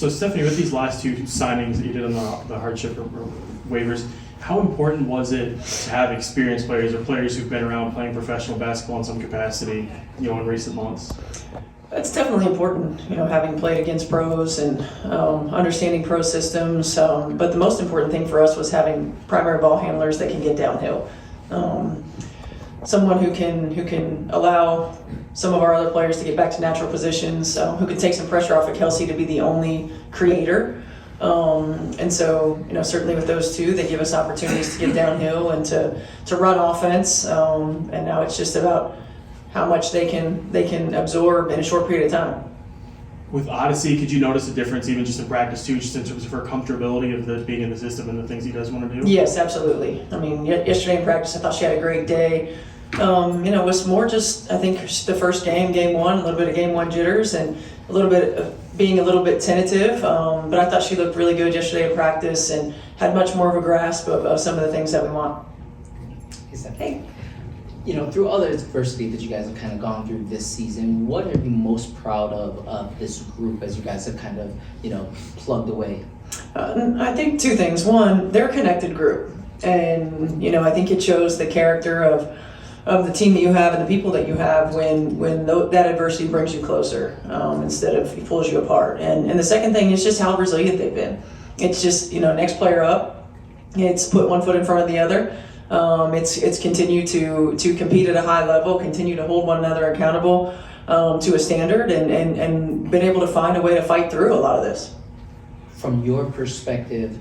So Stephanie, with these last two signings that you did on the hardship or waivers, how important was it to have experienced players or players who've been around playing professional basketball in some capacity, in recent months? It's definitely important, having played against pros and understanding pro systems. But the most important thing for us was having primary ball handlers that can get downhill. Someone who can allow some of our other players to get back to natural positions, who can take some pressure off of Kelsey to be the only creator. And so, certainly with those two, they give us opportunities to get downhill and to run offense. And now it's just about how much they can absorb in a short period of time. With Odyssey, could you notice a difference even just in practice too, just in terms of her comfortability of being in the system and the things you guys want to do? Yes, absolutely. I mean, yesterday in practice, I thought she had a great day. It was more just, I think, the first game one, a little bit of game one jitters and a little bit of being a little bit tentative. But I thought she looked really good yesterday in practice and had much more of a grasp of some of the things that we want. Hey, through all the adversity that you guys have kind of gone through this season, what are you most proud of this group as you guys have kind of, plugged away? I think two things. One, they're a connected group. And, I think it shows the character of the team that you have and the people that you have when that adversity brings you closer instead of it pulls you apart. And the second thing is just how resilient they've been. It's just, next player up. It's put one foot in front of the other. It's continue to compete at a high level, continue to hold one another accountable to a standard and been able to find a way to fight through a lot of this. From your perspective,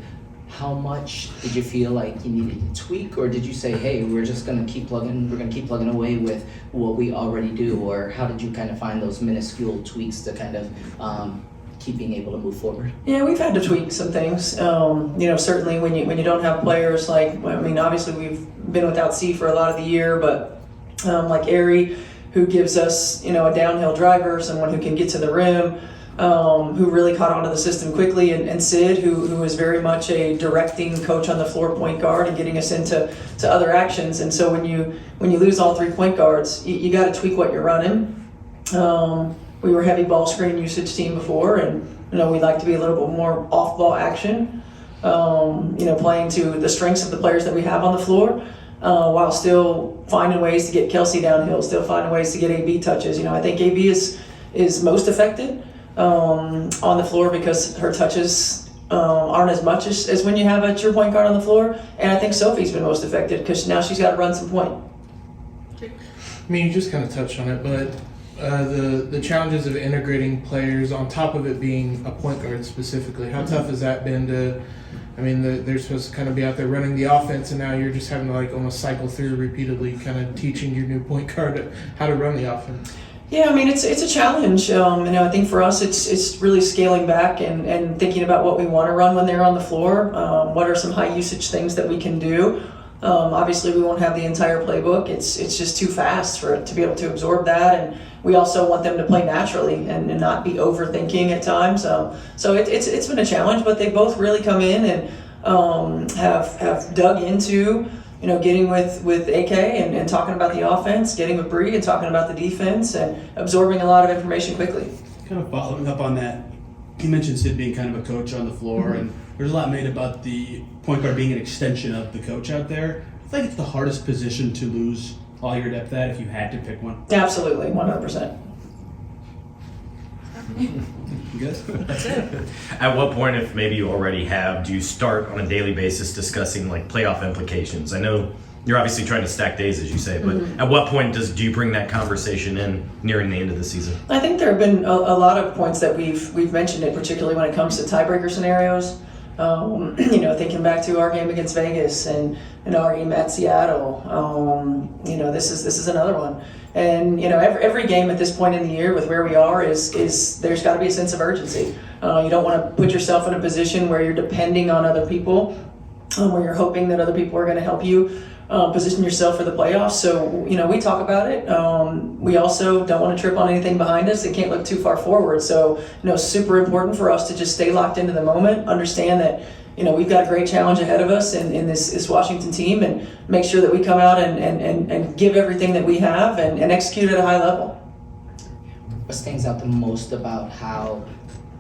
how much did you feel like you needed to tweak, or did you say, hey, we're going to keep plugging away with what we already do, or how did you kind of find those minuscule tweaks to kind of keep being able to move forward? Yeah, we've had to tweak some things. Certainly when you don't have players obviously we've been without C for a lot of the year, but like Ari, who gives us, a downhill driver, someone who can get to the rim, who really caught on to the system quickly, and Sid, who is very much a directing coach on the floor point guard and getting us into other actions. And so when you lose all three point guards, you got to tweak what you're running. We were a heavy ball screen usage team before, and we like to be a little bit more off ball action. Playing to the strengths of the players that we have on the floor, while still finding ways to get Kelsey downhill, still finding ways to get AB touches. I think AB is most affected on the floor because her touches aren't as much as when you have a true point guard on the floor. And I think Sophie's been most affected because now she's got to run some point. I mean, you just kind of touched on it, but the challenges of integrating players on top of it being a point guard specifically, how tough has that been to, they're supposed to kind of be out there running the offense, and now you're just having to almost cycle through repeatedly, kind of teaching your new point guard how to run the offense? Yeah, it's a challenge. I think for us it's really scaling back and thinking about what we want to run when they're on the floor. What are some high usage things that we can do? Obviously we won't have the entire playbook. It's just too fast for it to be able to absorb that, and we also want them to play naturally and not be overthinking at times. So it's been a challenge, but they both really come in and have dug into getting with AK and talking about the offense, getting with Bree and talking about the defense, and absorbing a lot of information quickly. Kind of following up on that, you mentioned Sid being kind of a coach on the floor, and there's a lot made about the point guard being an extension of the coach out there. I think it's the hardest position to lose all your depth at if you had to pick one. Absolutely, 100%. You guys? That's it. At what point, if maybe you already have, do you start on a daily basis discussing playoff implications? I know you're obviously trying to stack days, as you say, but at what point do you bring that conversation in nearing the end of the season? I think there have been a lot of points that we've mentioned it, particularly when it comes to tiebreaker scenarios. Thinking back to our game against Vegas and our game at Seattle, this is another one. And every game at this point in the year with where we are is there's got to be a sense of urgency. You don't want to put yourself in a position where you're depending on other people, where you're hoping that other people are going to help you position yourself for the playoffs. So we talk about it. We also don't want to trip on anything behind us and can't look too far forward. So super important for us to just stay locked into the moment, understand that we've got a great challenge ahead of us in this Washington team, and make sure that we come out and give everything that we have and execute at a high level. What stands out the most about how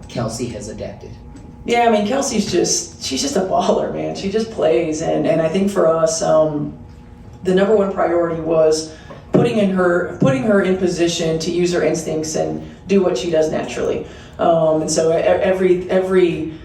Kelsey has adapted? Yeah, I mean, she's just a baller, man. She just plays, and I think for us, the number one priority was putting her in position to use her instincts and do what she does naturally. And so every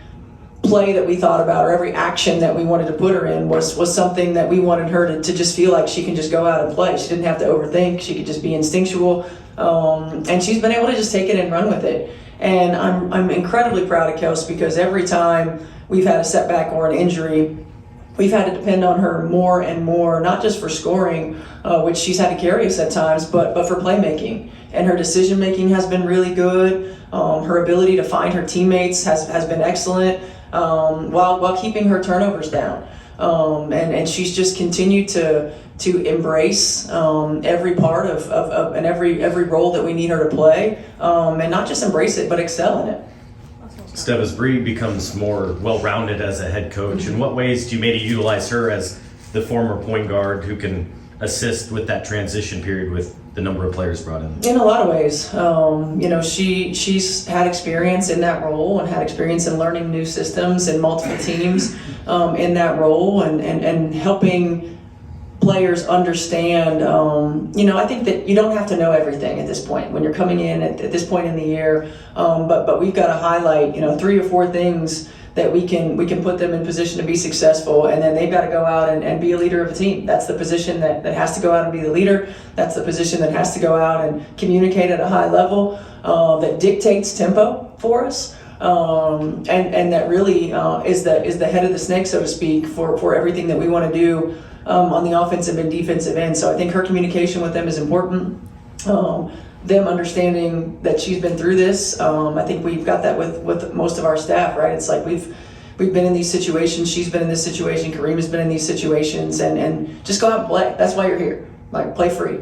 play that we thought about, or every action that we wanted to put her in, was something that we wanted her to just feel like she can just go out and play. She didn't have to overthink. She could just be instinctual, and she's been able to just take it and run with it. And I'm incredibly proud of Kelsey, because every time we've had a setback or an injury, we've had to depend on her more and more, not just for scoring, which she's had to carry us at times, but for playmaking. And her decision making has been really good. Her ability to find her teammates has been excellent, while keeping her turnovers down. And she's just continued to embrace every part of and every role that we need her to play, and not just embrace it, but excel in it. Steph, as Bree becomes more well-rounded as a head coach, in what ways do you maybe utilize her as the former point guard who can assist with that transition period with the number of players brought in? In a lot of ways. She's had experience in that role, and had experience in learning new systems and multiple teams in that role, and helping players understand. I think that you don't have to know everything at this point when you're coming in at this point in the year, but we've got to highlight 3 or 4 things that we can put them in position to be successful, and then they've got to go out and be a leader of a team. That's the position that has to go out and be the leader. That's the position that has to go out and communicate at a high level, that dictates tempo for us, and that really is the head of the snake, so to speak, for everything that we want to do on the offensive and defensive end. So I think her communication with them is important. Them understanding that she's been through this. I think we've got that with most of our staff, right? It's like we've been in these situations. She's been in this situation. Kareem has been in these situations, and just go out and play. That's why you're here. Like, play free.